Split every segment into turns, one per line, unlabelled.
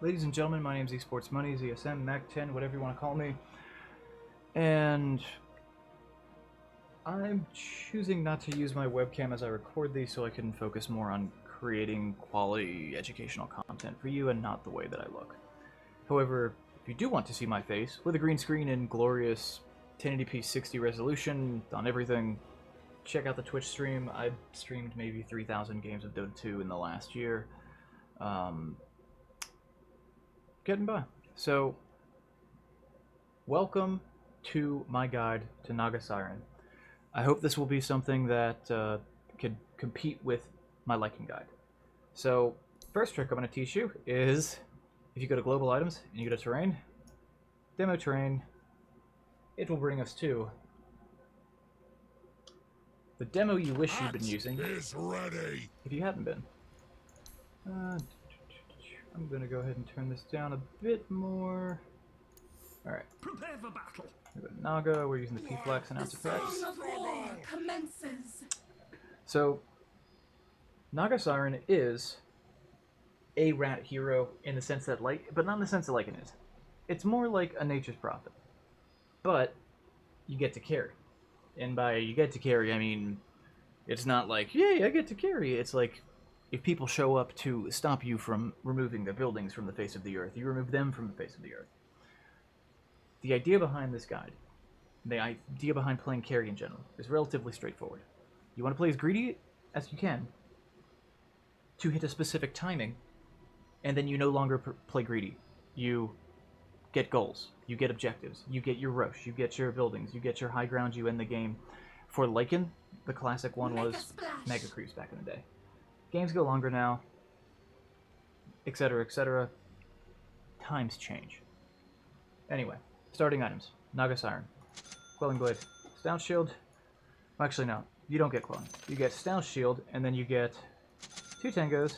Ladies and gentlemen, my name is eSportsMonies, ESM, Mac10, whatever you want to call me. And I'm choosing not to use my webcam as I record these so I can focus more on creating quality educational content for you and not the way that I look. However, if you do want to see my face with a green screen and glorious 1080p 60 resolution on everything, check out the Twitch stream. I streamed maybe 3,000 games of Dota 2 in the last year. Getting by. So, welcome to my guide to Naga Siren. I hope this will be something that could compete with my liking guide. So, first trick I'm going to teach you is if you go to global items and you go to terrain, demo terrain, it will bring us to the demo you wish you'd been using if you hadn't been. I'm going to go ahead and turn this down a bit more. Alright.
Prepare for battle.
We've got Naga, we're using the P-Flax announce effects.
Commences.
So, Naga Siren is a rat hero in the sense that but not in the sense that Lycan is. It's more like a nature's prophet. But, you get to carry. And by you get to carry, I mean, it's not like, yay, I get to carry. It's like, if people show up to stop you from removing the buildings from the face of the earth, you remove them from the face of the earth. The idea behind this guide, the idea behind playing carry in general, is relatively straightforward. You want to play as greedy as you can to hit a specific timing, and then you no longer play greedy. You get goals, you get objectives, you get your Roche, you get your buildings, you get your high ground, you end the game. For Lycan, the classic one was Mega Creeps back in the day. Games go longer now, etc., etc. Times change. Anyway, starting items. Naga Siren. Quelling Blade. Stout Shield. Well, actually, no. You don't get Quelling. You get Stout Shield, and then you get 2 Tangos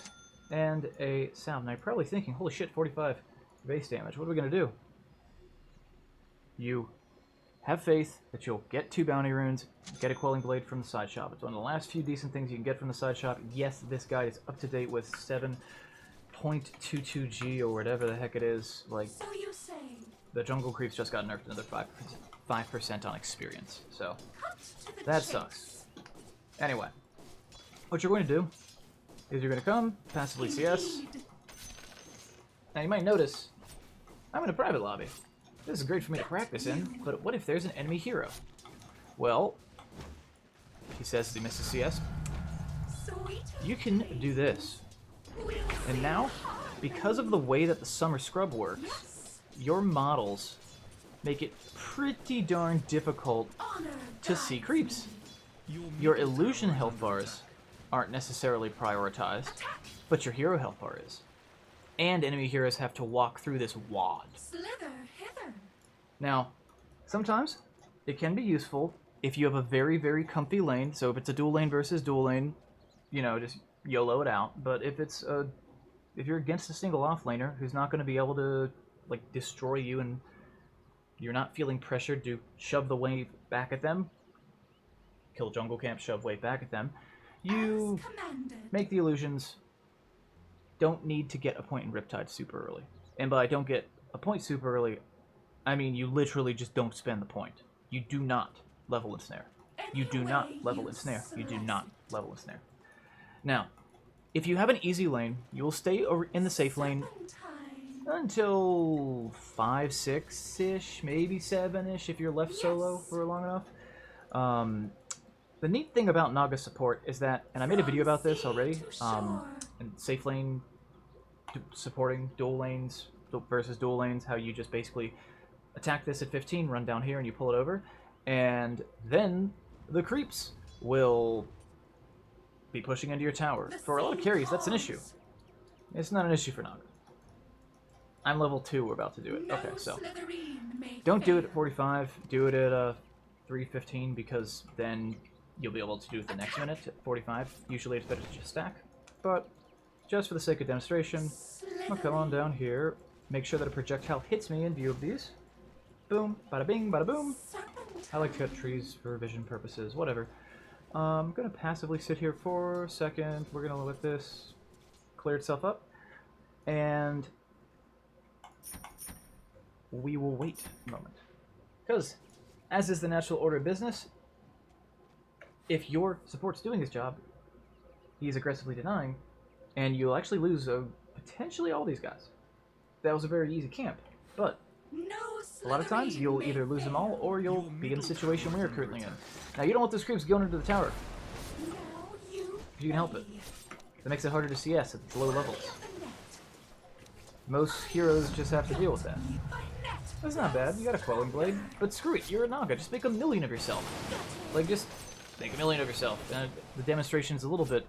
and a Salve. Now, you're probably thinking, holy shit, 45 base damage. What are we going to do? You have faith that you'll get 2 bounty runes, get a Quelling Blade from the side shop. It's one of the last few decent things you can get from the side shop. Yes, this guide is up to date with 7.22G or whatever the heck it is. Like,
So you say.
The jungle creeps just got nerfed another 5% on experience, so that sucks. Anyway, what you're going to do is you're going to come, passively CS. Now you might notice, I'm in a private lobby. This is great for me to practice in, but what if there's an enemy hero? Well, he says he misses CS. You can do this. And now, because of the way that the summer scrub works, your models make it pretty darn difficult to see creeps. Your illusion health bars aren't necessarily prioritized, but your hero health bar is. And enemy heroes have to walk through this wad. Now, sometimes it can be useful if you have a very, very comfy lane. So if it's a dual lane versus dual lane, you know, just YOLO it out. But if you're against a single offlaner who's not going to be able to like destroy you and you're not feeling pressured to shove the wave back at them, kill jungle camp, shove wave back at them, you make the illusions. Don't need to get a point in Riptide super early. And by don't get a point super early, I mean you literally just don't spend the point. You do not level and snare. You do not level and snare. You do not level and snare. Now, if you have an easy lane, you will stay in the safe lane until 5, 6-ish, maybe 7-ish if you're left solo for long enough. The neat thing about Naga support is that, and I made a video about this already, and safe lane supporting dual lanes versus dual lanes, how you just basically attack this at 15, run down here, and you pull it over, and then the creeps will be pushing into your tower. For a lot of carries, that's an issue. It's not an issue for Naga. I'm level 2, we're about to do it. Okay, so don't do it at 45, do it at 315, because then you'll be able to do it the next minute at 45. Usually it's better to just stack, but just for the sake of demonstration, I'll come on down here, make sure that a projectile hits me in view of these. Boom, bada bing, bada boom. I like to cut trees for vision purposes, whatever. I'm going to passively sit here for a second. We're going to let this clear itself up. And we will wait a moment. Because, as is the natural order of business, if your support's doing his job, he's aggressively denying, and you'll actually lose potentially all these guys. That was a very easy camp, but a lot of times you'll either lose them all or you'll be in the situation we're currently in. Now, you don't want those creeps going into the tower, if you can help it. That makes it harder to CS at the low levels. Most heroes just have to deal with that. That's not bad, you got a Quelling Blade, but screw it, you're a Naga, just make a million of yourself. Like, just make a million of yourself. The demonstration's a little bit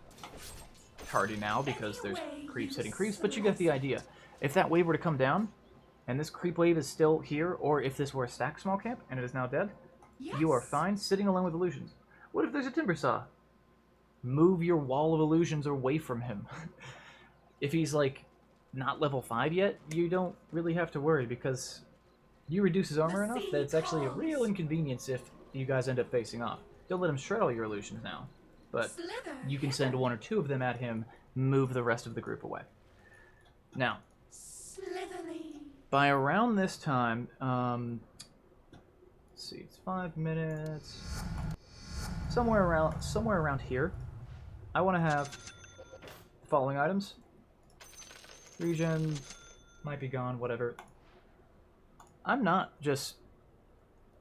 tardy now because there's creeps hitting creeps, but you get the idea. If that wave were to come down, and this creep wave is still here, or if this were a stack small camp and it is now dead, you are fine sitting alone with illusions. What if there's a Timber Saw? Move your wall of illusions away from him. If he's, like, not level 5 yet, you don't really have to worry because you reduce his armor enough that it's actually a real inconvenience if you guys end up facing off. Don't let him shred all your illusions now, but you can send 1 or 2 of them at him, move the rest of the group away. Now, by around this time, let's see, it's 5 minutes, somewhere around here, I want to have the following items. Regen might be gone, whatever. I'm not just,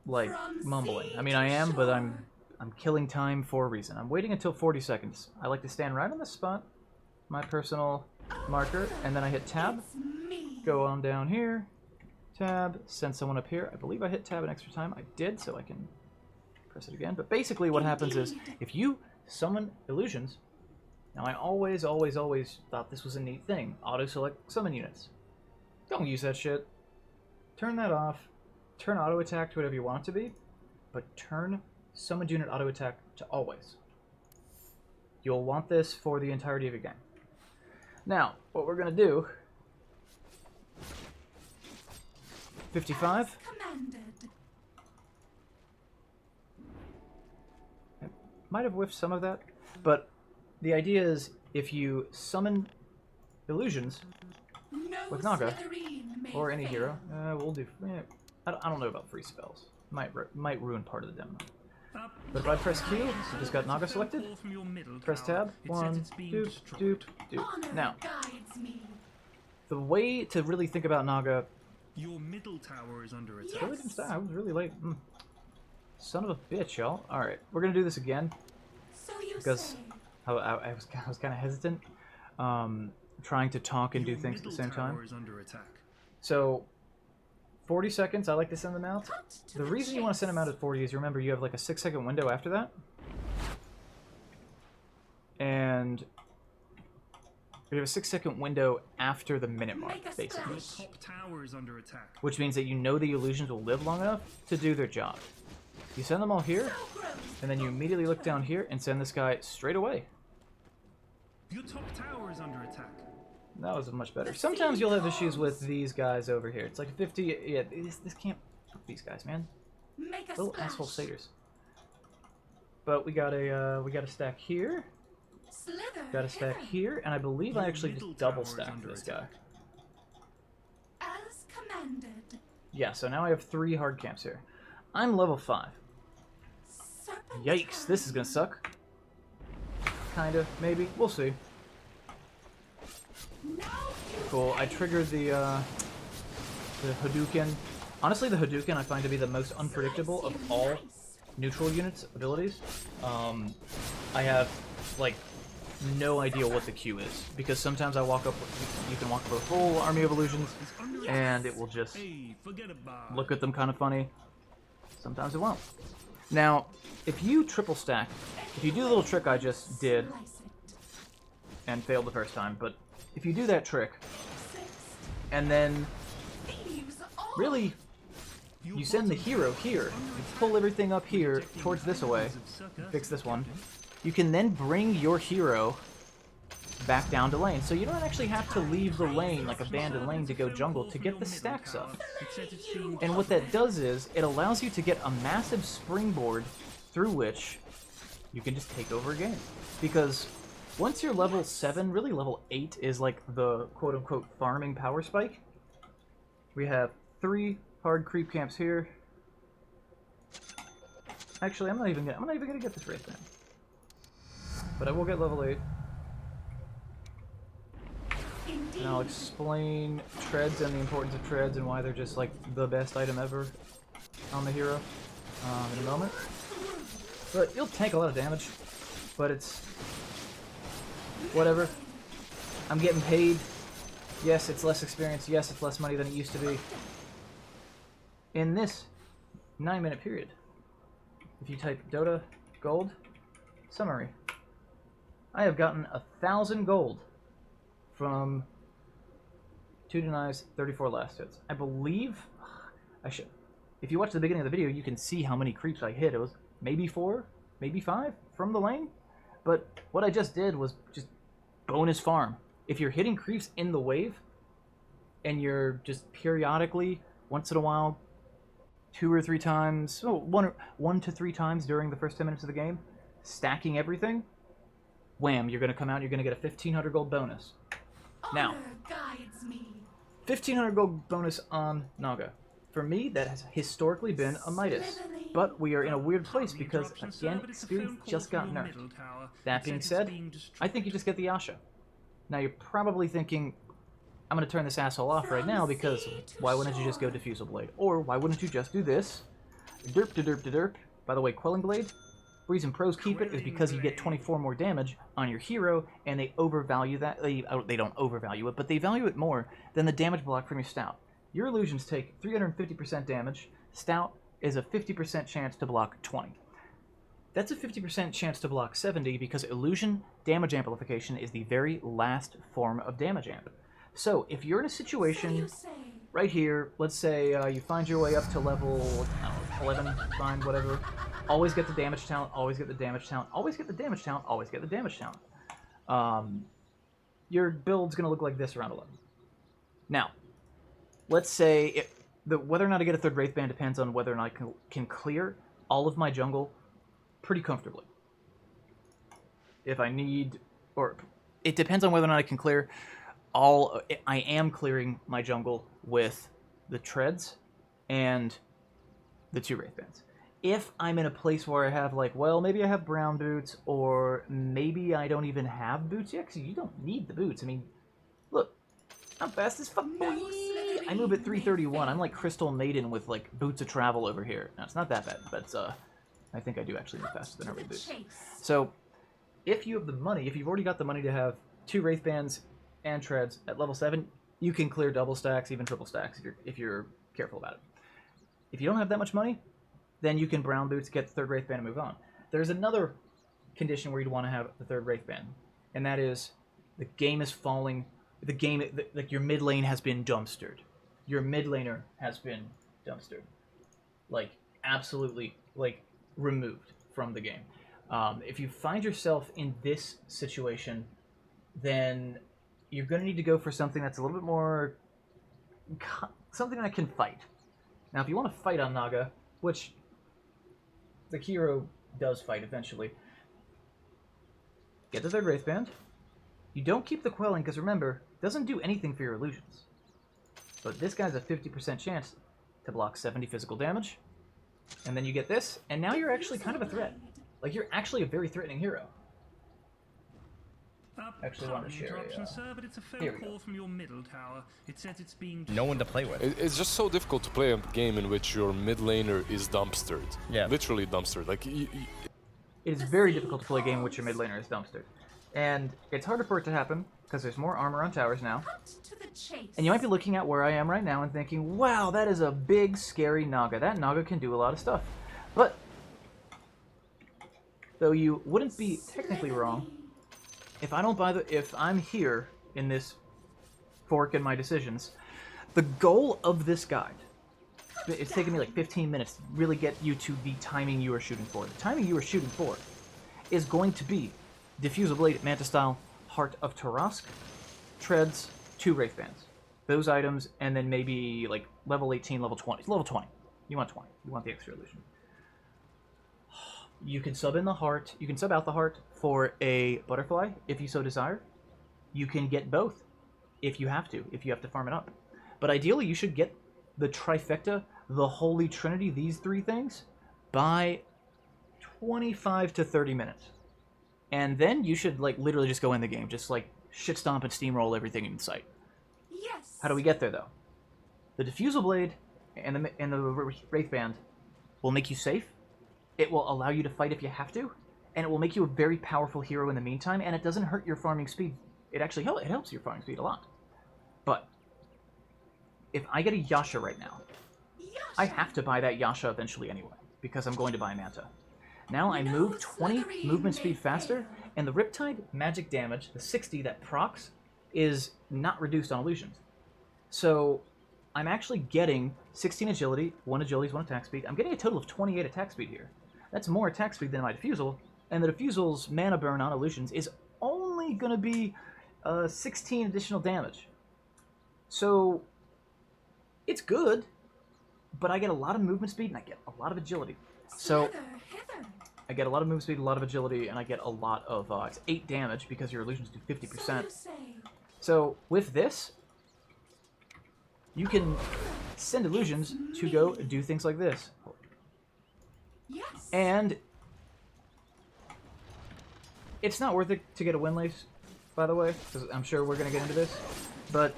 like, mumbling. I mean, I am, but I'm killing time for a reason. I'm waiting until 40 seconds. I like to stand right on this spot, my personal marker, and then I hit tab, go on down here, tab, send someone up here. I believe I hit tab an extra time. I did, so I can press it again. But basically what happens is, if you summon illusions, now I always thought this was a neat thing, auto-select summon units. Don't use that shit. Turn that off. Turn auto-attack to whatever you want it to be, but turn summoned unit auto-attack to always. You'll want this for the entirety of your game. Now, what we're going to do... 55. I might have whiffed some of that, but the idea is if you summon illusions with Naga, or any hero, we'll do... I don't know about free spells. Might ruin part of the demo. But if I press Q, you just got Naga selected. Press tab. 1, doop, doop, doop. Now, the way to really think about Naga...
Your middle tower is under attack.
Really didn't start. I was really late. Son of a bitch, y'all. Alright, we're gonna do this again. Because I was kind of hesitant. Trying to talk and do things at the same time. So, 40 seconds, I like to send them out. The reason you want to send them out at 40 is, remember, you have like a 6-second window after that. And you have a 6-second window after the minute mark, basically.
Top tower is under attack.
Which means that you know the illusions will live long enough to do their job. You send them all here, and then you immediately look down here and send this guy straight away.
Your top tower is under attack.
That was much better. Sometimes you'll have issues with these guys over here. It's like a 50... Yeah, this can't... These guys, man. Little asshole satyrs. But we got a stack here. Got a stack here, and I believe I actually just double stacked this guy.
As commanded.
Yeah, so now I have 3 hard camps here. I'm level 5. Yikes, this is gonna suck. Kinda, maybe. We'll see. Cool, I triggered the Hadouken. Honestly, the Hadouken I find to be the most unpredictable of all neutral units' abilities. I have, like, no idea what the Q is, because sometimes I walk up, you can walk up with a full army of illusions, and it will just look at them kind of funny. Sometimes it won't. Now, if you triple stack, if you do the little trick I just did, and failed the first time, but if you do that trick, and then, really, you send the hero here, you pull everything up here, towards this away, fix this one, you can then bring your hero back down to lane. So you don't actually have to leave the lane, like abandoned lane, to go jungle to get the stacks up. And what that does is, it allows you to get a massive springboard through which you can just take over a game. Because once you're level 7, really level 8 is like the quote-unquote farming power spike. We have 3, hard creep camps here. Actually, I'm not even gonna get this Wraith Band. But I will get level 8. And I'll explain treads and the importance of treads and why they're just like the best item ever on the hero in a moment. But you'll tank a lot of damage, but it's whatever. I'm getting paid. Yes, it's less experience. Yes, it's less money than it used to be. In this 9-minute period, if you type Dota gold summary, I have gotten 1,000 gold from 2 denies, 34 last hits. I believe I should. If you watch the beginning of the video, you can see how many creeps I hit. It was maybe 4, maybe 5 from the lane. But what I just did was just bonus farm. If you're hitting creeps in the wave, and you're just periodically, once in a while, 2 or 3 times, one to 3 times during the first 10 minutes of the game, stacking everything, wham, you're going to come out, you're going to get a 1,500 gold bonus. Now,
Honor guides me.
1,500 gold bonus on Naga. For me, that has historically been a Midas. But we are in a weird place because, again, experience just got nerfed. That being said, I think you just get the Yasha. Now, you're probably thinking, I'm going to turn this asshole off right now because why wouldn't you just go Diffusal Blade? Or why wouldn't you just do this? Derp to derp to derp. By the way, Quelling Blade, the reason pros keep it is because you get 24 more damage on your hero, and they overvalue that. They don't overvalue it, but they value it more than the damage block from your Stout. Your illusions take 350% damage. Stout is a 50% chance to block 20. That's a 50% chance to block 70 because illusion damage amplification is the very last form of damage amp. So if you're in a situation right here, let's say you find your way up to level, I don't know, 11, fine, whatever. Always get the damage talent, always get the damage talent, always get the damage talent, always get the damage talent. Your build's going to look like this around 11. Now, let's say whether or not I get a 3rd Wraith Band depends on whether or not I can clear all of my jungle pretty comfortably. If I need, or it depends on whether or not I can clear I am clearing my jungle with the treads and the 2 Wraith Bands. If I'm in a place where I have, like, well, maybe I have brown boots, or maybe I don't even have boots yet, because you don't need the boots. I mean, look, I'm fast as fuck. I move at 331. I'm like Crystal Maiden with, like, boots of travel over here. Now, it's not that bad, but I think I do actually move faster than every boots. So, if you have the money, if you've already got the money to have 2 Wraith Bands and treads at level 7, you can clear double stacks, even triple stacks, if you're careful about it. If you don't have that much money, then you can brown boots, get the 3rd Wraith Band, and move on. There's another condition where you'd want to have the 3rd Wraith Band, and that is the game is falling. The game, like, your mid lane has been dumpstered. Your mid laner has been dumpstered. Like, absolutely, like, removed from the game. If you find yourself in this situation, then you're going to need to go for something that's a little bit more, something that can fight. Now, if you want to fight on Naga, which the hero does fight eventually, get the 3rd Wraith Band. You don't keep the Quelling, because remember, it doesn't do anything for your illusions. But this guy's a 50% chance to block 70 physical damage. And then you get this, and now you're actually kind of a threat. Like, you're actually a very threatening hero. Actually want to share here we go.
From your middle tower. It says it's being
No one to play with.
It's just so difficult to play a game in which your mid laner is dumpstered.
Yeah.
Literally dumpstered. Like,
It is very difficult to play a game in which your mid laner is dumpstered. And it's harder for it to happen, because there's more armor on towers now. And you might be looking at where I am right now and thinking, wow, that is a big, scary Naga. That Naga can do a lot of stuff. But, though you wouldn't be technically wrong, if I'm here in this fork in my decisions, the goal of this guide, it's taken me like 15 minutes to really get you to the timing you are shooting for. The timing you are shooting for is going to be Diffusal Blade, Manta Style, Heart of Tarask, Treads, 2 Wraith Bands. Those items, and then maybe like level 18, level 20. Level 20. You want 20. You want the extra illusion. You can sub in the heart. You can sub out the heart for a butterfly if you so desire. You can get both if you have to farm it up. But ideally, you should get the trifecta, the holy trinity, these three things, by 25 to 30 minutes. And then you should, like, literally just go in the game. Just, like, shit stomp and steamroll everything in sight.
Yes.
How do we get there, though? The Diffusal Blade and the Wraith Band will make you safe. It will allow you to fight if you have to. And it will make you a very powerful hero in the meantime. And it doesn't hurt your farming speed. It actually helps your farming speed a lot. But if I get a Yasha right now, I have to buy that Yasha eventually anyway. Because I'm going to buy Manta. Now I move 20 movement speed faster. And the Riptide magic damage, the 60 that procs, is not reduced on illusions. So I'm actually getting 16 agility, 1 agility, 1 attack speed. I'm getting a total of 28 attack speed here. That's more attack speed than my Diffusal, and the Diffusal's mana burn on illusions is only going to be 16 additional damage. So it's good, but I get a lot of movement speed and I get a lot of agility. So I get a lot of movement speed, a lot of agility, and I get a lot of it's 8 damage because your illusions do 50%. So with this, you can send illusions to go do things like this.
Yes.
And it's not worth it to get a wind lace, by the way, because I'm sure we're going to get into this. But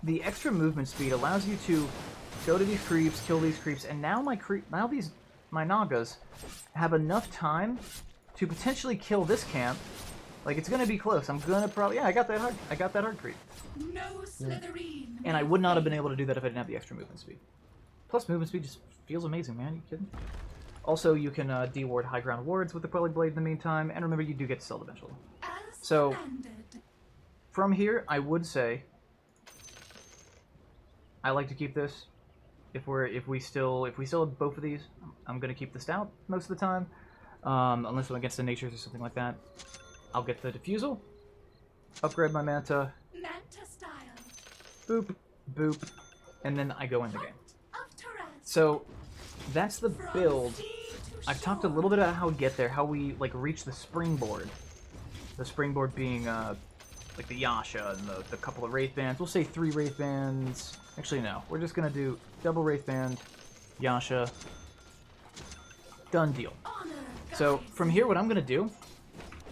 the extra movement speed allows you to go to these creeps, kill these creeps, and now my Nagas have enough time to potentially kill this camp. Like, it's going to be close. I'm going to probably... Yeah, I got that hard creep.
No Slytherin.
And I would not have been able to do that if I didn't have the extra movement speed. Plus, movement speed just feels amazing, man. You kidding? Also, you can de-ward high ground wards with the Quelling Blade in the meantime, and remember, you do get stealth eventually. So, from here, I would say I like to keep this. If we still have both of these, I'm gonna keep the stout most of the time, unless I'm against the natures or something like that. I'll get the Diffusal, upgrade my Manta,
Manta style.
boop, boop, and then I go in the game. So that's the build. I've talked a little bit about how we get there, how we like reach the springboard. The springboard being like the Yasha and the couple of Wraith Bands. We'll say 3 Wraith Bands. Actually, no. We're just gonna do double Wraith Band, Yasha. Done deal. So from here, what I'm gonna do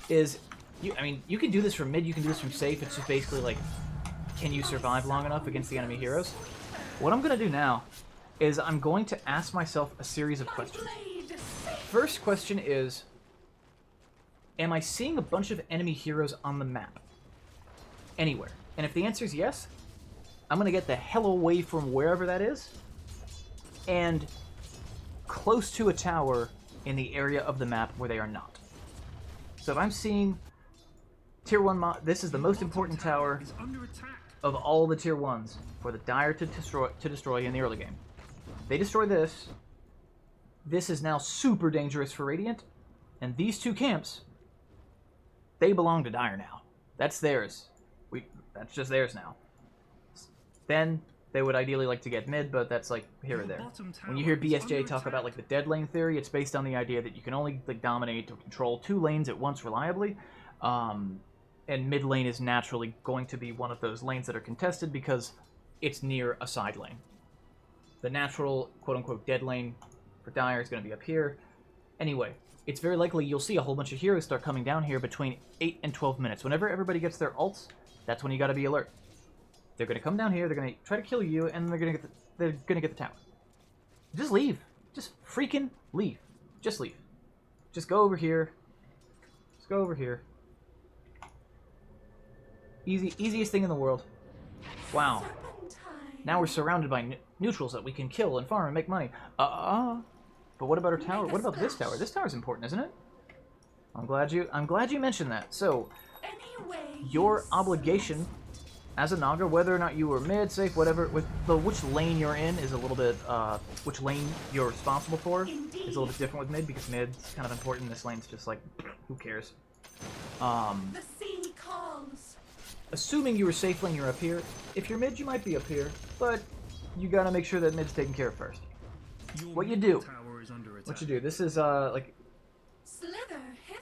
is, you can do this from mid, you can do this from safe. It's just basically like, can you survive long enough against the enemy heroes? What I'm gonna do now is I'm going to ask myself a series of questions. First question is, am I seeing a bunch of enemy heroes on the map? Anywhere. And if the answer is yes, I'm going to get the hell away from wherever that is and close to a tower in the area of the map where they are not. So if I'm seeing Tier 1 this is the most important tower of all the Tier 1s for the Dire to destroy in the early game. They destroy this. This is now super dangerous for Radiant. And these 2 camps, they belong to Dire now. That's theirs. That's just theirs now. Then they would ideally like to get mid, but that's like here or there. When you hear BSJ talk about like the dead lane theory, it's based on the idea that you can only like dominate or control 2 lanes at once reliably. And mid lane is naturally going to be one of those lanes that are contested because it's near a side lane. The natural quote-unquote dead lane for Dire is going to be up here. Anyway, it's very likely you'll see a whole bunch of heroes start coming down here between 8 and 12 minutes. Whenever everybody gets their ults, that's when you got to be alert. They're going to come down here, they're going to try to kill you, and they're going to get the tower. Just leave. Just freaking leave. Just leave. Just go over here. Just go over here. Easiest thing in the world. Wow. Now we're surrounded by neutrals that we can kill and farm and make money. But what about our tower? What about this tower? This tower's important, isn't it? I'm glad you mentioned that. So, your obligation as a Naga, whether or not you were mid, safe, whatever, with which lane you're in is a little bit, which lane you're responsible for is a little bit different with mid, because mid's kind of important. This lane's just like, who cares?
The sea calls.
Assuming you were safe lane, you're up here. If you're mid, you might be up here, but you gotta make sure that mid's taken care of first. What you do? This is like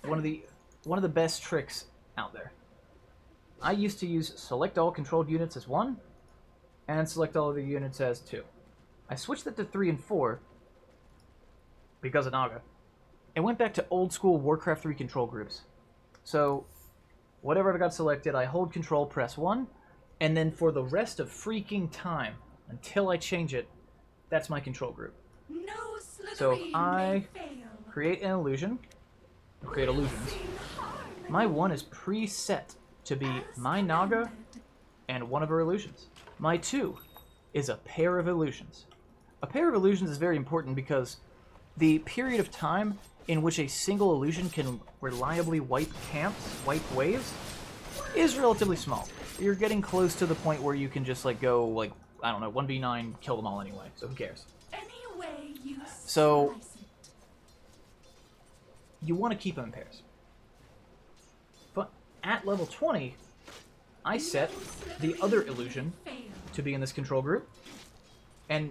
one of the best tricks out there. I used to use select all controlled units as 1, and select all of the units as 2. I switched it to 3 and 4 because of Naga, and went back to old school Warcraft 3 control groups. So, whatever I got selected, I hold control, press 1, and then for the rest of freaking time, until I change it, that's my control group.
No
So if
Slytherin
I
may fail.
create an illusion, create illusions, my 1 is preset to be my Naga and one of her illusions. My 2 is a pair of illusions. A pair of illusions is very important because the period of time in which a single illusion can reliably wipe camps, wipe waves, is relatively small. You're getting close to the point where you can just like go like, I don't know, 1v9, kill them all anyway, so who cares?
Any way you
So
slice it.
you want to keep them in pairs. But at level 20, I set the other illusion
Fail.
to be in this control group,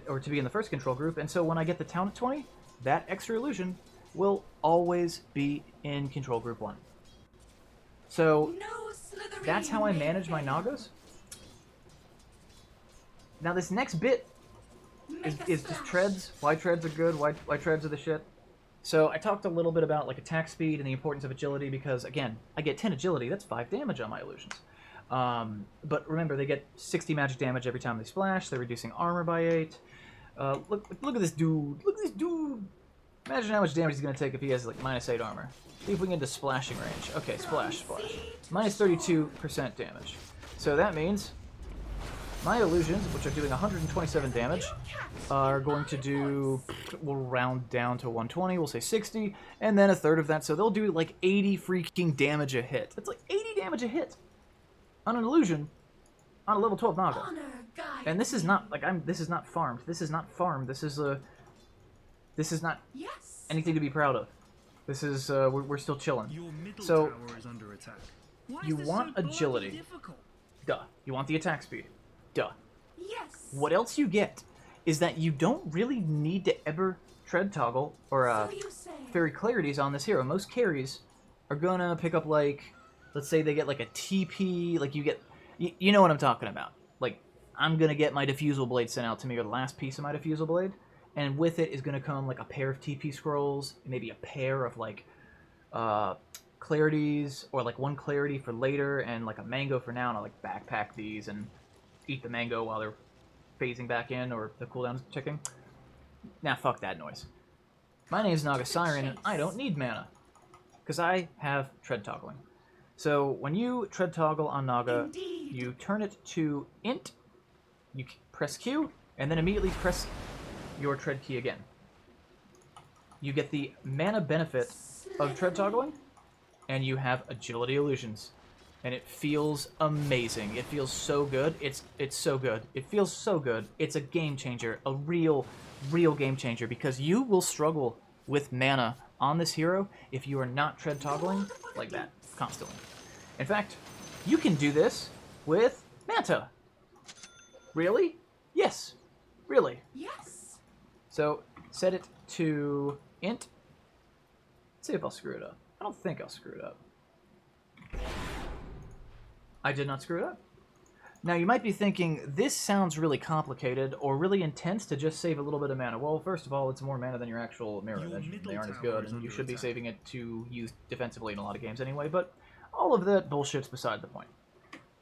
or to be in the first control group, and so when I get the town at 20, that extra illusion will always be in control group 1. So
No Slytherin
that's how I
may
manage my
fail.
Nagas. Now this next bit is
Make a
just
splash.
treads. Why treads are good, why treads are the shit. So I talked a little bit about like attack speed and the importance of agility because, again, I get 10 agility, that's 5 damage on my illusions. But remember, they get 60 magic damage every time they splash, they're reducing armor by 8. Look at this dude, look at this dude! Imagine how much damage he's going to take if he has like -8 armor. See if we can get into splashing range. Okay, splash. Minus 32% damage. So that means my illusions, which are doing 127 damage, are going to do, we'll round down to 120, we'll say 60, and then a third of that, so they'll do like 80 freaking damage a hit. That's like 80 damage a hit on an illusion on a level 12 Naga.
Honor guide
And this is
me.
not, like, this is not farmed. This is not farmed. This is not
Yes.
anything to be proud of. This is, we're still chilling.
Your middle
So,
tower is under attack. Why
you
is this
want
so bloody
agility.
difficult?
Duh. You want the attack speed. Duh.
Yes.
What else you get is that you don't really need to ever tread toggle or
So you say.
fairy clarities on this hero. Most carries are gonna pick up like, let's say they get like a TP, like you get, you know what I'm talking about. Like, I'm gonna get my diffusal blade sent out to me, or the last piece of my diffusal blade, and with it is gonna come like a pair of TP scrolls, maybe a pair of like clarities, or like 1 clarity for later, and like a mango for now, and I'll like backpack these and eat the mango while they're phasing back in, or the cooldown's ticking. Nah, fuck that noise. My name's Naga Siren, and I don't need mana, because I have tread toggling. So when you tread toggle on Naga,
Indeed.
you turn it to int, you press Q, and then immediately press your tread key again. You get the mana benefit of tread toggling, and you have agility illusions. And it feels amazing. It feels so good. It's so good. It feels so good. It's a game changer, a real game changer, because you will struggle with mana on this hero if you are not tread toggling like that constantly. In fact, you can do this with Manta. Really? Yes. Really.
Yes.
So set it to int. Let's see if I'll screw it up. I don't think I'll screw it up. I did not screw it up. Now you might be thinking, this sounds really complicated or really intense to just save a little bit of mana. Well, first of all, it's more mana than your actual mirror
Your
image.
middle
They aren't as
tower
good,
is
and you
under
should be
attack.
saving it to use defensively in a lot of games anyway, but all of that bullshit's beside the point.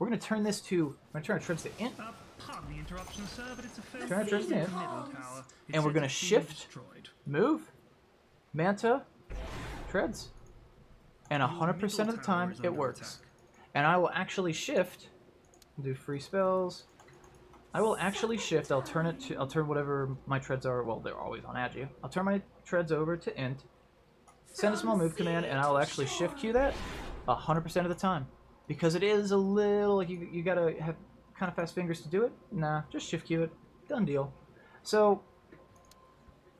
We're going to turn this to, we're going to turn our treads to int,
Pardon the interruption, sir, but it's a fair
Turn it
thing.
to int.
Middle tower. It
And we're
says
gonna
it's being
shift.
destroyed.
move, Manta, treads, and
Your
100% of the
middle
time
tower is
it
under
works.
attack.
And I will actually shift, do free spells. I will actually shift. I'll turn whatever my treads are. Well, they're always on agi. I'll turn my treads over to int, send a small move command, and I'll actually shift queue that 100% of the time, because it is a little like you gotta have kind of fast fingers to do it. Nah, just shift queue it. Done deal. So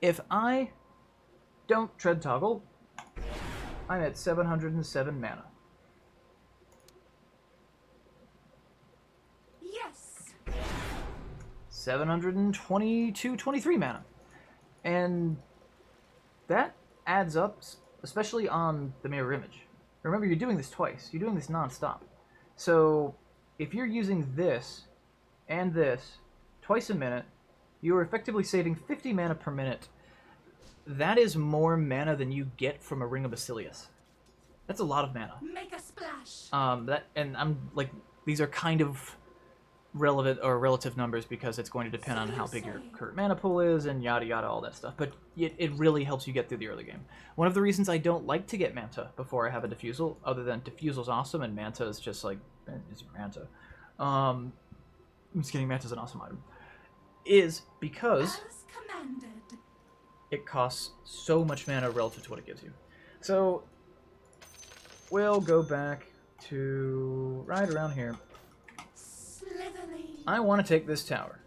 if I don't tread toggle, I'm at 707 mana.
Yes.
23 mana. And that adds up, especially on the mirror image. Remember, you're doing this twice. You're doing this non-stop. So if you're using this and this twice a minute You are effectively saving 50 mana per minute. That is more mana than you get from a Ring of Basilius. That's a lot of mana.
Make a splash.
And I'm like, these are kind of relevant or relative numbers because it's going to depend on how big your current mana pool is and yada yada, all that stuff. But it really helps you get through the early game. One of the reasons I don't like to get Manta before I have a Diffusal, other than Diffusal's awesome and Manta is just like, it's Manta. I'm just kidding, Manta's an awesome item. Is because
As commanded.
it costs so much mana relative to what it gives you. So we'll go back to right around here.
Slithering.
I want to take this tower.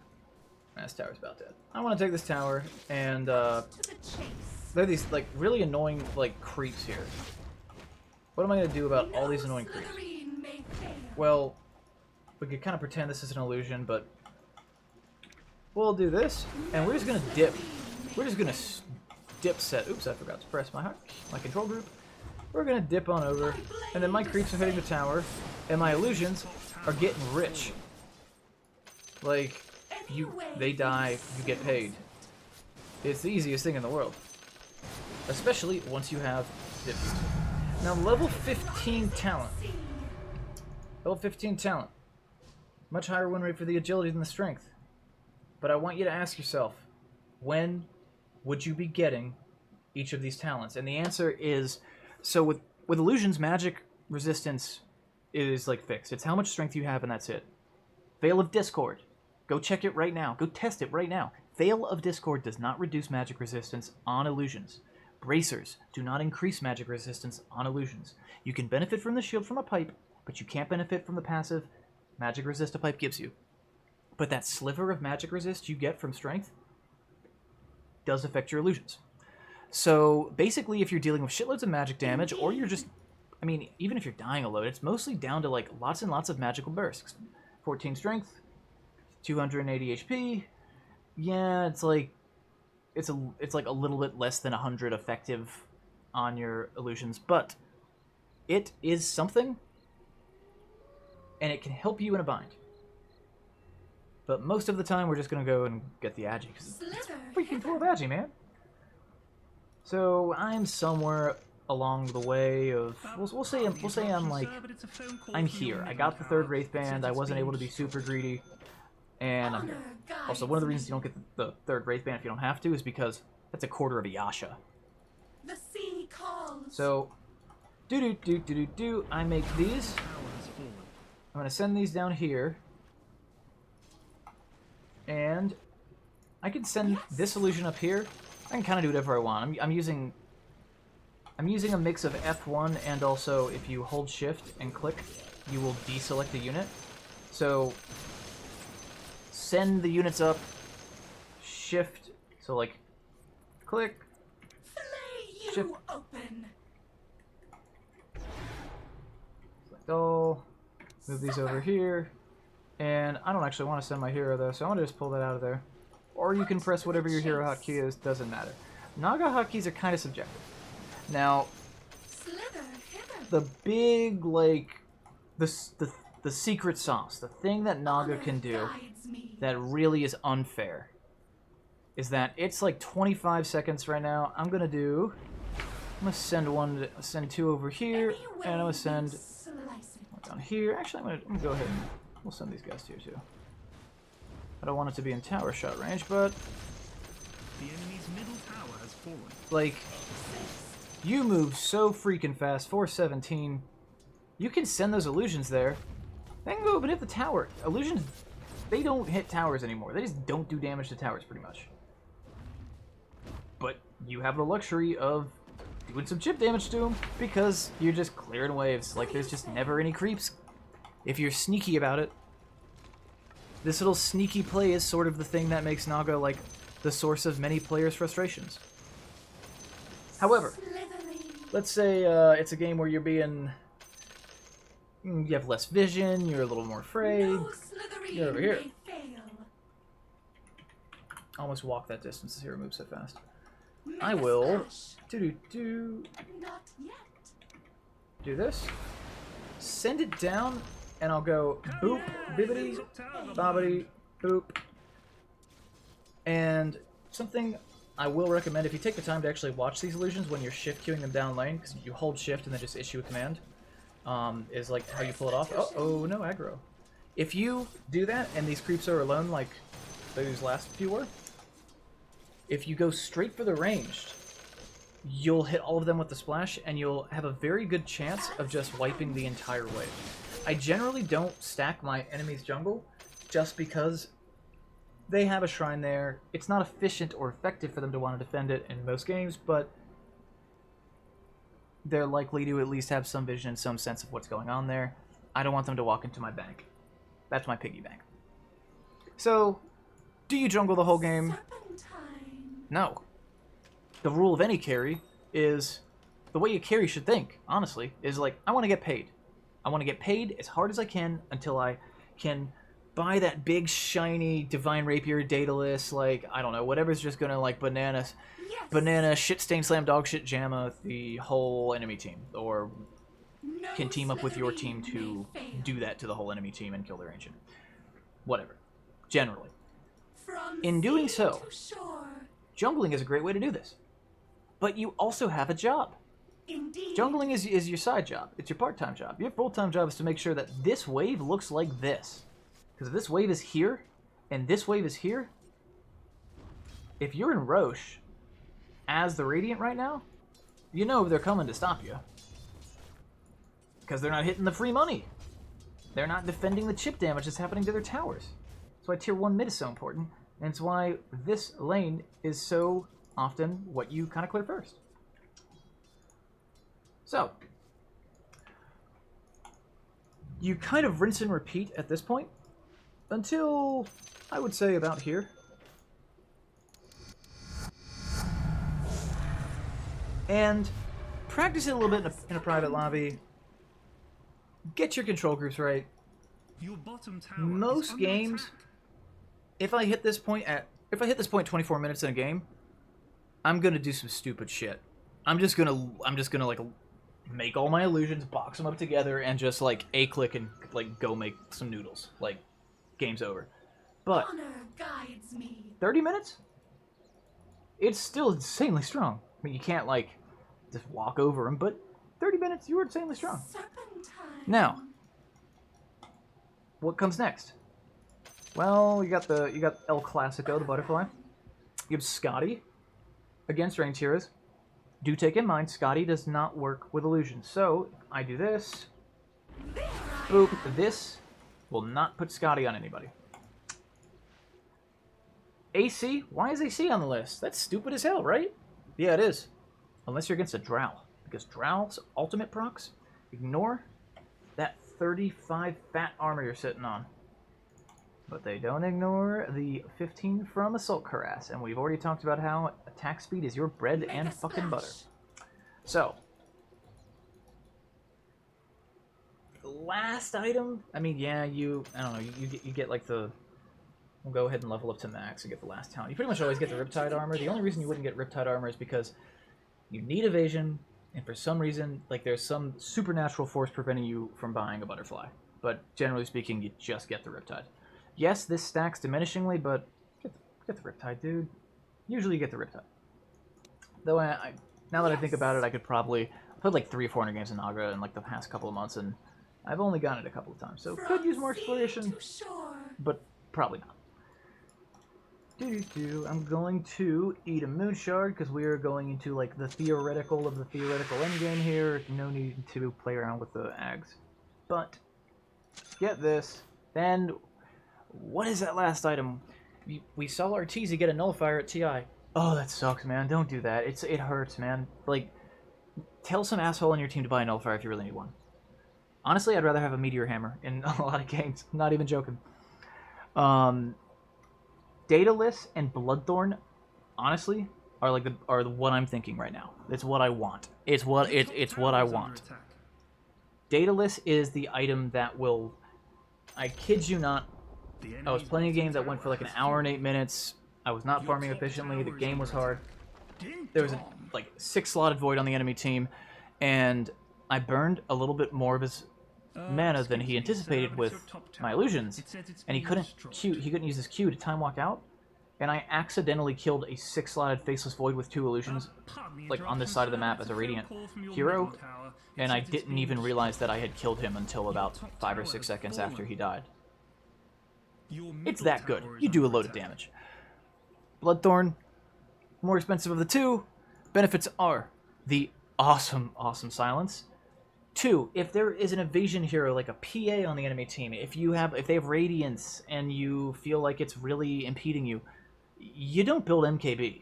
This tower's about dead. I want to take this tower, and
To the chase.
there are these like really annoying like creeps here. What am I gonna do about all these annoying creeps?
Slytherin may fail.
Well, we could kind of pretend this is an illusion, but we'll do this, and we're just gonna dip. We're just gonna dip set. Oops, I forgot to press my control group. We're gonna dip on over, and then my creeps are hitting the tower, and my illusions are getting rich. Like, they die, you get paid. It's the easiest thing in the world. Especially once you have Diffuse. Now, level 15 talent. Level 15 talent. Much higher win rate for the agility than the strength. But I want you to ask yourself, when would you be getting each of these talents? And the answer is, so with illusions, magic resistance is like fixed. It's how much strength you have and that's it. Veil of Discord. Go check it right now. Go test it right now. Veil of Discord does not reduce magic resistance on illusions. Bracers do not increase magic resistance on illusions. You can benefit from the shield from a pipe, but you can't benefit from the passive magic resist a pipe gives you. But that sliver of magic resist you get from strength does affect your illusions. So basically, if you're dealing with shitloads of magic damage, or you're just, I mean, even if you're dying a load, it's mostly down to like lots and lots of magical bursts. 14 strength, 280 HP. Yeah, it's like a little bit less than 100 effective on your illusions, but it is something, and it can help you in a bind. But most of the time, we're just gonna go and get the Agi because it's freaking full of Agi, man. So I'm somewhere along the way of we'll say I'm like I'm here. I got the third Wraith Band. I wasn't able to be super greedy, and I'm here. Also, one of the reasons you don't get the third Wraith Band if you don't have to is because that's a quarter of a Yasha.
The sea calls.
So, I make these. I'm gonna send these down here, and I can send this illusion up here. I can kind of do whatever I want. I'm using a mix of F1 and also if you hold Shift and click, you will deselect a unit. So send the units up, Shift, so like click,
Flay you
Shift.
open.
Select all, move these over here, and I don't actually want to send my hero though, so I'm gonna just pull that out of there. Or you can press whatever your hero hotkey is, doesn't matter. Naga hotkeys are kind of subjective. Now,
Slither hither.
the big, like, the secret sauce, the thing that Naga can do
Guides me.
that really is unfair, is that it's like 25 seconds right now. I'm gonna send two over here,
Any
and I'm gonna
way
send
you slice it.
one down here. Actually, I'm gonna go ahead and we'll send these guys here too. I don't want it to be in tower shot range, but
The enemy's middle tower has fallen.
like, you move so freaking fast. 417. You can send those illusions there. They can go up and hit the tower. Illusions, they don't hit towers anymore. They just don't do damage to towers, pretty much. But you have the luxury of doing some chip damage to them because you're just clearing waves. Like, there's just never any creeps. If you're sneaky about it. This little sneaky play is sort of the thing that makes Naga, like, the source of many players' frustrations. However,
Slithering.
let's say it's a game where you have less vision, you're a little more afraid.
No Slytherin
You're over here.
may fail.
Almost walk that distance. This hero moves so fast.
Make
I
a
will
splash. Not yet.
do this. Send it down, and I'll go boop, bibbity, bobbity, boop. And something I will recommend, if you take the time to actually watch these illusions when you're shift queuing them down lane, because you hold shift and then just issue a command, is like how you pull it off. Oh, no aggro. If you do that and these creeps are alone like those last few were, if you go straight for the ranged, you'll hit all of them with the splash and you'll have a very good chance of just wiping the entire wave. I generally don't stack my enemy's jungle just because they have a shrine there. It's not efficient or effective for them to want to defend it in most games, but they're likely to at least have some vision and some sense of what's going on there. I don't want them to walk into my bank. That's my piggy bank. So, do you jungle the whole game?
Serpentine.
No. The rule of any carry is, the way a carry should think, honestly, is like, I want to get paid. I want to get paid as hard as I can until I can buy that big, shiny Divine Rapier, Daedalus, like, I don't know, whatever's just gonna, like, banana, shit stain slam, dog shit jamma the whole enemy team. Or
No
can team up with your team
slithering
to
may fail.
do that to the whole enemy team and kill their ancient. Whatever. Generally.
From
In doing
sea
so,
to shore.
jungling is a great way to do this. But you also have a job.
Indeed.
Jungling is your side job. It's your part-time job. Your full-time job is to make sure that this wave looks like this. Because if this wave is here, and this wave is here, if you're in Roche as the Radiant right now, you know they're coming to stop you. Because they're not hitting the free money. They're not defending the chip damage that's happening to their towers. That's why tier 1 mid is so important, and it's why this lane is so often what you kind of clear first. So, you kind of rinse and repeat at this point until, I would say, about here. And practice it a little bit in a private lobby. Get your control groups right.
Your bottom tower
Most
is under
games,
attack.
if I hit this point 24 minutes in a game, I'm gonna do some stupid shit. I'm just gonna like make all my illusions, box them up together, and just like a-click and like go make some noodles. Like, game's over. But
Honor guides me.
30 minutes? It's still insanely strong. I mean, you can't like just walk over them, but 30 minutes, you were insanely strong.
Serpentine.
Now, what comes next? Well, you got El Clasico, the butterfly. You have Scotty against ranged heroes. Do take in mind, Scotty does not work with illusions. So, I do this.
There I
Boop. This will not put Scotty on anybody. AC? Why is AC on the list? That's stupid as hell, right? Yeah, it is. Unless you're against a Drow. Because Drow's ultimate procs ignore that 35 fat armor you're sitting on. But they don't ignore the 15 from Assault Cuirass. And we've already talked about how attack speed is your bread
Make
and
a
fucking butter.
splash.
So, the last item, I mean, yeah, I don't know, you get like the, we'll go ahead and level up to max and get the last talent. You pretty much always get the Riptide armor. The only reason you wouldn't get Riptide armor is because you need evasion, and for some reason, like, there's some supernatural force preventing you from buying a butterfly. But generally speaking, you just get the Riptide. Yes, this stacks diminishingly, but get the Riptide, dude. Usually you get the Riptide. Though, now that I think about it, I could probably put like 300 or 400 games in Naga in like the past couple of months, and I've only gotten it a couple of times. So could use more exploration,
To shore.
but probably not. I'm going to eat a moon shard because we are going into like the theoretical of the theoretical endgame here. No need to play around with the ags. But get this. Then what is that last item? We saw Arteezy get a nullifier at TI. Oh, that sucks, man. Don't do that. It hurts, man. Like, tell some asshole on your team to buy a nullifier if you really need one. Honestly, I'd rather have a meteor hammer in a lot of games. I'm not even joking. Daedalus and Bloodthorn, honestly, are the what I'm thinking right now. It's what I want. It's what
Your top
it's
tower
what I
is under
want.
attack.
Daedalus is the item that will, I kid you not,
The
I was
enemy's
playing a
bottom
game that went
tower
for like an
has
hour and
fallen.
8 minutes. I was not
Your
farming
top
efficiently. The
tower is
game was
under
hard.
Ding
There was a
dong.
like 6 slotted void on the enemy team, and I burned a little bit more of his mana than he
excuse me,
anticipated
sir, but
with
it's your top
my
tower.
illusions,
It says it's
and he
been
couldn't
destroyed.
Q. He couldn't use his Q to time walk out, and I accidentally killed a 6-slotted Faceless Void with 2 illusions, like on this side of the map as a Radiant hero, and I didn't even realize that I had killed him until about 5 or 6 seconds after he died. It's that good. You do a load of damage. Bloodthorn, more expensive of the two. Benefits are the awesome silence. 2, if there is an evasion hero like a PA on the enemy team, if they have Radiance and you feel like it's really impeding you, you don't build MKB.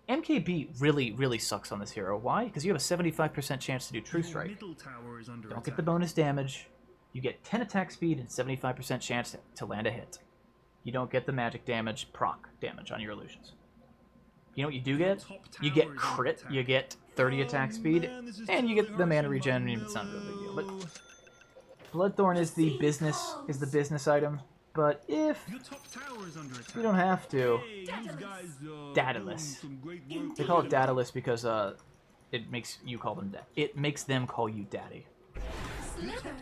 MKB really sucks on this hero. Why? Because you have a 75% chance to do True Strike. Don't get the bonus damage. You get 10 attack speed and 75% chance to land a hit. You don't get the magic damage, proc damage on your illusions. You know what you do get? You get crit, you get 30 attack speed, and you get the mana regen. It's not a real big deal, but Bloodthorn is the business item. But if you don't have to, Daedalus. They call it Daedalus because it makes you call them it makes them call you daddy.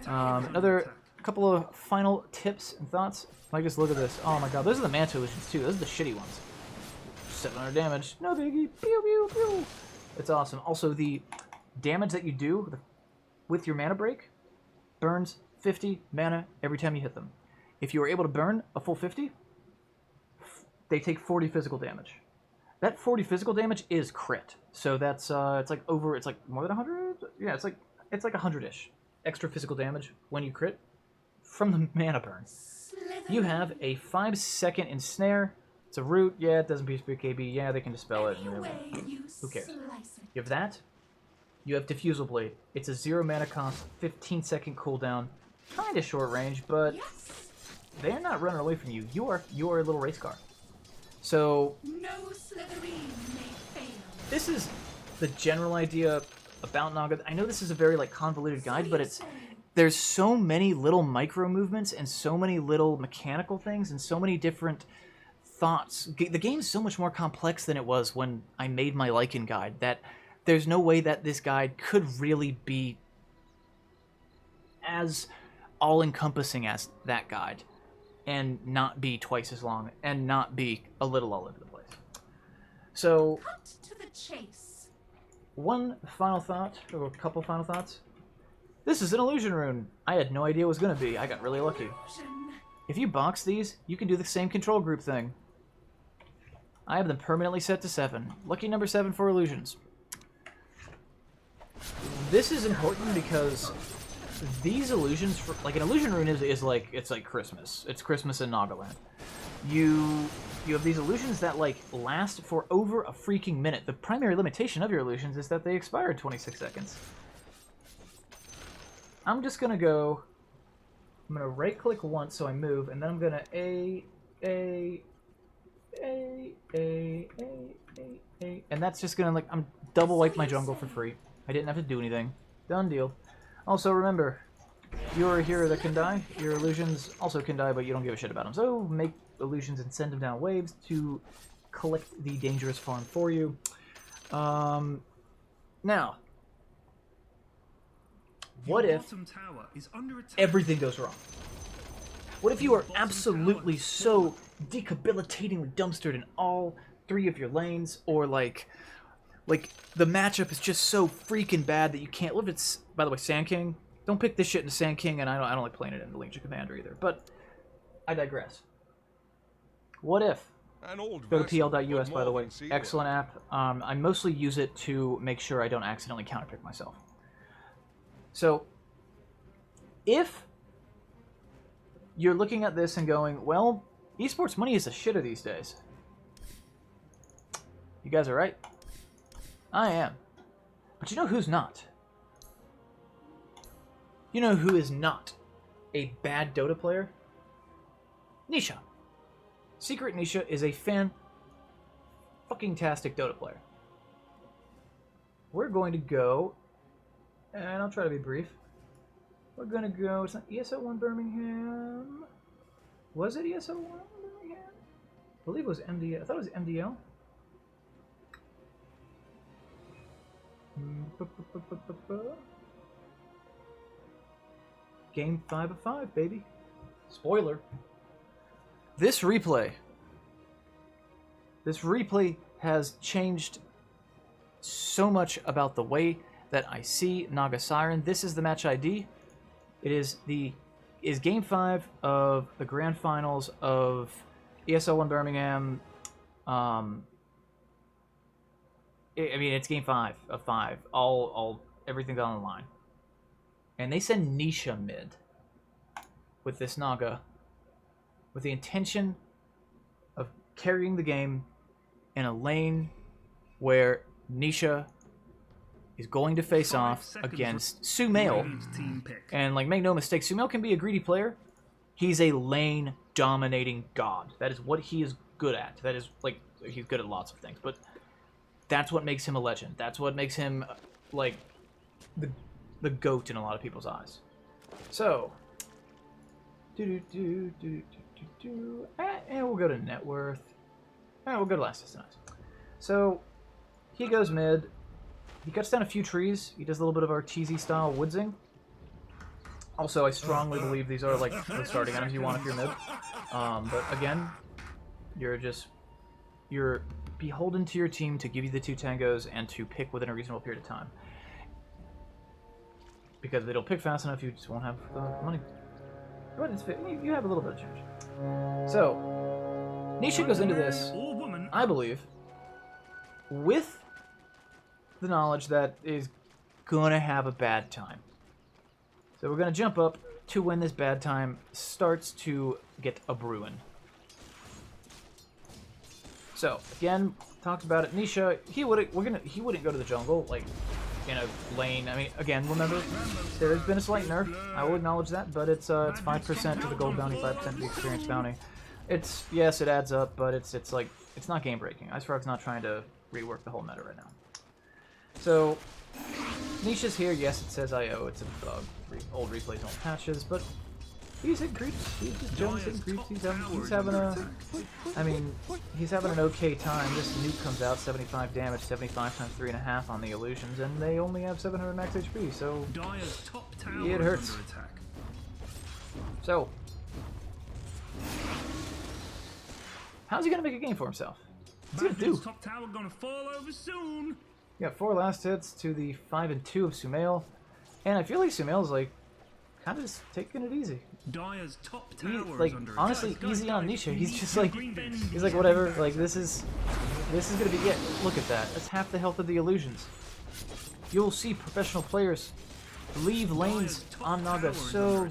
Another couple of final tips and thoughts. Like, just look at this. Oh my god, those are the Manta illusions too. Those are the shitty ones. 700 damage. No biggie. Pew, pew, pew. It's awesome. Also, the damage that you do with your mana break burns 50 mana every time you hit them. If you are able to burn a full 50, they take 40 physical damage. That 40 physical damage is crit. So that's it's like more than 100. Yeah, it's like 100-ish extra physical damage when you crit from the mana burn. You have a 5-second ensnare. It's a root, yeah, it doesn't piece KB, yeah, they can dispel it. Who cares? You have that. You have Diffusal Blade. It's a 0 mana cost, 15-second cooldown. Kind of short range, but they're not running away from you. You are a little race car. So, this is the general idea about Naga. I know this is a very convoluted guide, but there's so many little micro movements and so many little mechanical things and so many different thoughts. The game's so much more complex than it was when I made my Lycan guide that there's no way that this guide could really be as all-encompassing as that guide and not be twice as long and not be a little all over the place. So,
cut to the chase.
One final thought, or a couple final thoughts. This is an illusion rune. I had no idea it was going to be. I got really lucky. If you box these, you can do the same control group thing. I have them permanently set to 7. Lucky number 7 for illusions. This is important because these illusions, an illusion rune is like, it's like Christmas. It's Christmas in Nagaland. You have these illusions that last for over a freaking minute. The primary limitation of your illusions is that they expire in 26 seconds. I'm just gonna go. I'm gonna right click once so I move, and then I'm gonna and that's just gonna I'm double wipe my jungle for free. I didn't have to do anything. Done deal. Also remember, you're a hero that can die. Your illusions also can die, but you don't give a shit about them. So make illusions and send them down waves to collect the dangerous farm for you. Now, what if everything goes wrong? What if you are absolutely so debilitatingly dumpstered in all 3 of your lanes, or like the matchup is just so freaking bad that you can't live? It's, by the way, Sand King. Don't pick this shit into Sand King, and I don't like playing it in the Legion Commander either. But I digress. What if? Go to pl.us, by the way. Excellent app. I mostly use it to make sure I don't accidentally counterpick myself. So, if you're looking at this and going, well, eSportsMoney is a shitter these days. You guys are right. I am. But you know who's not? You know who is not a bad Dota player? Nisha. Secret Nisha is a fan-fucking-tastic Dota player. We're going to go, and I'll try to be brief. We're going to go, it's not ESO1 Birmingham. Was it ESO1 Birmingham? I believe it was MDL. I thought it was MDL. Game 5 of 5, baby. Spoiler. This replay This replay has changed so much about the way that I see Naga Siren. This is the match ID. It is Game 5 of the Grand Finals of ESL 1 Birmingham. I mean, it's Game 5 of 5. Everything's on the line. And they send Nisha mid with this Naga with the intention of carrying the game in a lane where Nisha is going to face off against Sumail. And, like, make no mistake, Sumail can be a greedy player. He's a lane-dominating god. That is what he is good at. That is, like, he's good at lots of things. But that's what makes him a legend. That's what makes him, like, the GOAT in a lot of people's eyes. So, and we'll go to net worth. And we'll go to last distance. So, he goes mid. He cuts down a few trees. He does a little bit of Arteezy style woodsing. Also, I strongly believe these are like the starting items you want if you're mid. But again, you're beholden to your team to give you the 2 tangos and to pick within a reasonable period of time. Because if they don't pick fast enough, you just won't have the money. But it's you have a little bit of change. So, Nisha goes into this, I believe, with the knowledge that is gonna have a bad time. So we're gonna jump up to when this bad time starts to get a brewing. So again, talked about it. Nisha, he wouldn't go to the jungle like in a lane. I mean, again, remember there's been a slight nerf. I will acknowledge that, but it's 5% to the gold bounty, 5% to the experience bounty. Yes, it adds up, but it's like it's not game breaking. Icefrog's not trying to rework the whole meta right now. So, Nisha's here. Yes, it says IO. It's a bug. Old replays, old patches, but he's hitting creeps. He's just Jones hitting creeps. He's having an okay time. This nuke comes out, 75 damage, 75 times 3.5 on the illusions, and they only have 700 max HP, so it hurts. So, how's he gonna make a game for himself? What's he gonna do?
Top tower gonna fall over soon.
You got 4 last hits to the 5 and 2 of Sumail, and I feel like Sumail's like kind of just taking it easy.
Dire's top tower
like honestly, easy on Nisha. He's just like whatever. Like this is gonna be it. Look at that. That's half the health of the illusions. You'll see professional players leave lanes on Naga so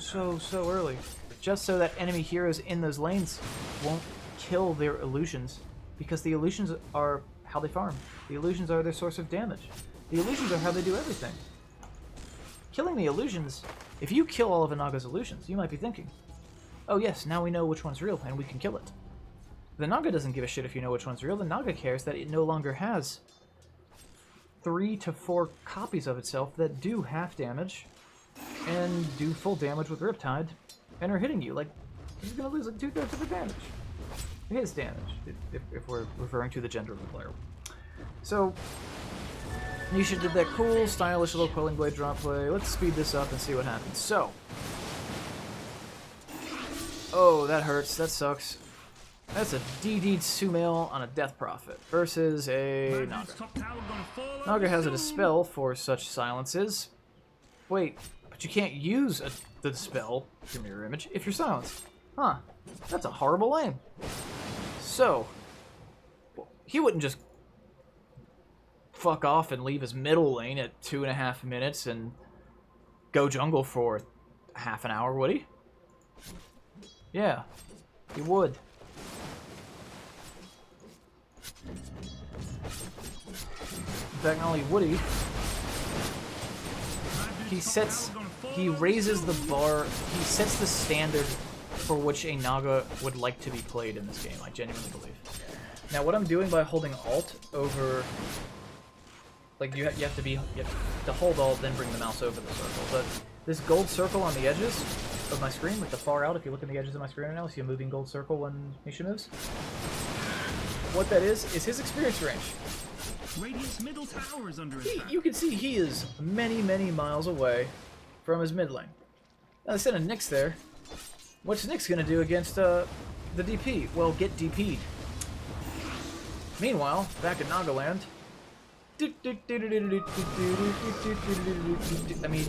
early, just so that enemy heroes in those lanes won't kill their illusions, because the illusions are how they farm. The illusions are their source of damage. The illusions are how they do everything. Killing the illusions, if you kill all of a Naga's illusions, you might be thinking, oh yes, now we know which one's real and we can kill it. The Naga doesn't give a shit if you know which one's real. The Naga cares that it no longer has 3 to 4 copies of itself that do half damage and do full damage with Riptide and are hitting you. Like, he's gonna lose like 2/3 of the damage. His damage, if we're referring to the gender of the player. So, Nisha did that cool, stylish little Quelling Blade drop play. Let's speed this up and see what happens. So, oh, that hurts. That sucks. That's a DD'd Sumail on a Death Prophet versus a Naga. Naga has a Dispel for such silences. Wait, but you can't use the Dispel, your mirror image, if you're silenced. Huh, that's a horrible lane. So, he wouldn't just fuck off and leave his middle lane at 2.5 minutes and go jungle for half an hour, would he? Yeah, he would. In fact, not only would he raises the bar, he sets the standard for which a Naga would like to be played in this game, I genuinely believe. Now, what I'm doing by holding Alt over, like you have to hold Alt, then bring the mouse over the circle. But this gold circle on the edges of my screen, like the far out, if you look at the edges of my screen right now, you see a moving gold circle when Nisha moves. What that is his experience range.
Radiant's middle tower is under attack.
You can see he is many miles away from his mid lane. Now, they sent a Nyx there. What's Nyx gonna do against the DP? Well, get DP'd. Meanwhile, back in Nagaland. I mean,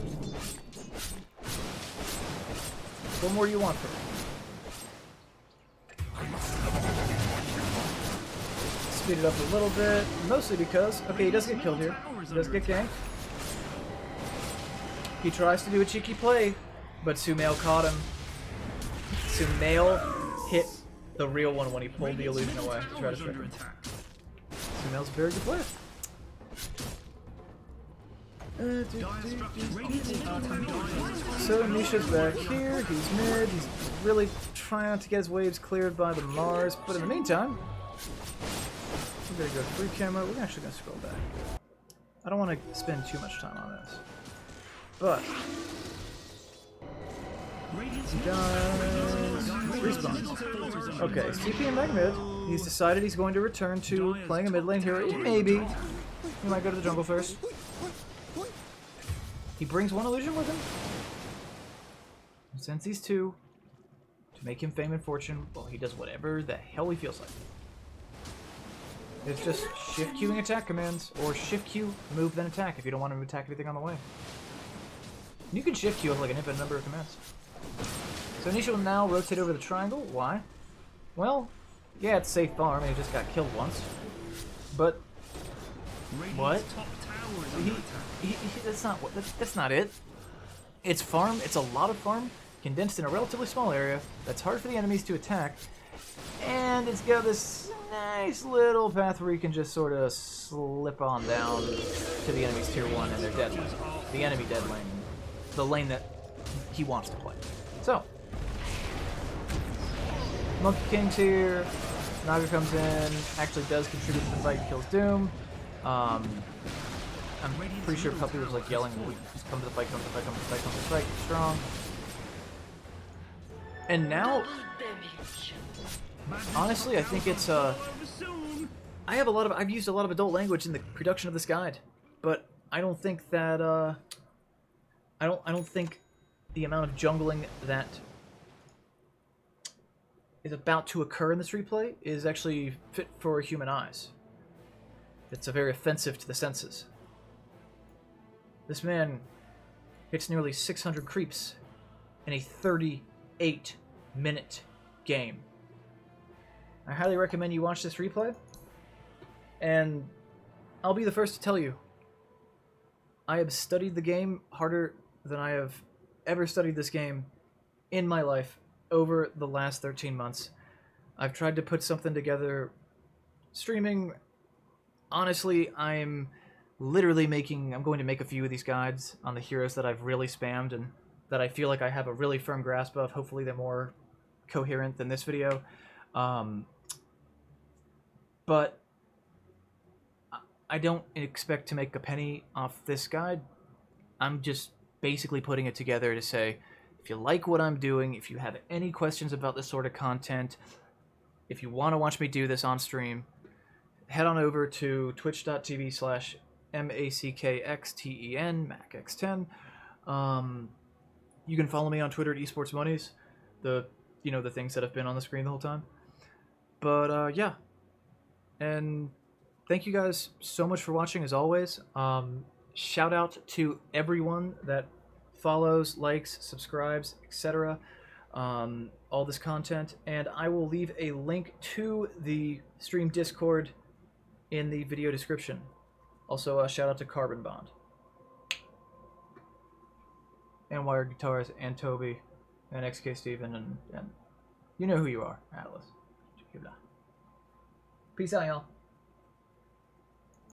what more do you want from me? Speed it up a little bit, mostly because, okay, he does get killed here. He does get ganked. He tries to do a cheeky play, but Sumail caught him. Sumail hit the real one when he pulled the illusion away to try to trick him. Sumail's a very good player. So Nisha's back here, he's mid, he's really trying not to get his waves cleared by the Mars, but in the meantime, we're gonna go free camera, we're actually gonna scroll back. I don't want to spend too much time on this. But guys, respawns. Okay, CP and Mega Mid. He's decided he's going to return to playing a mid lane hero. Maybe he might go to the jungle first. He brings one illusion with him. And sends these two to make him fame and fortune. Well, he does whatever the hell he feels like. It's just shift queuing attack commands, or shift Q, move then attack if you don't want him to attack anything on the way. You can shift Q with like an infinite number of commands. So Nisha will now rotate over the triangle. Why? Well, yeah, it's safe farm, and he just got killed once. But what? That's not what. That's not it. It's farm. It's a lot of farm condensed in a relatively small area. That's hard for the enemies to attack, and it's got this nice little path where you can just sort of slip on down to the enemy's tier 1 and their dead lane. The enemy dead lane. The lane that he wants to play. So, Monkey King's here. Naga comes in, actually does contribute to the fight, kills Doom. I'm pretty sure Puppy was like yelling, just come to the fight, come to the fight, come to the fight, come to the fight, get strong. And now, honestly, I think it's I've used a lot of adult language in the production of this guide, but I don't think that I don't think the amount of jungling that is about to occur in this replay is actually fit for human eyes. It's very offensive to the senses. This man hits nearly 600 creeps in a 38-minute game. I highly recommend you watch this replay, and I'll be the first to tell you, I have studied the game harder than I have ever studied this game in my life over the last 13 months. I've tried to put something together streaming. Honestly, I'm going to make a few of these guides on the heroes that I've really spammed and that I feel like I have a really firm grasp of. Hopefully they're more coherent than this video. But I don't expect to make a penny off this guide. I'm just basically putting it together to say, if you like what I'm doing, if you have any questions about this sort of content, if you want to watch me do this on stream, head on over to twitch.tv/MACKXTEN, MacX10. You can follow me on Twitter at eSportsMonies, the things that have been on the screen the whole time. But yeah, and thank you guys so much for watching as always. Shout out to everyone that follows, likes, subscribes, etc. All this content, and I will leave a link to the stream Discord in the video description. Also, a shout out to Carbon Bond, and Wired Guitars, and Toby, and XK Steven, and you know who you are, Atlas. Peace out, y'all.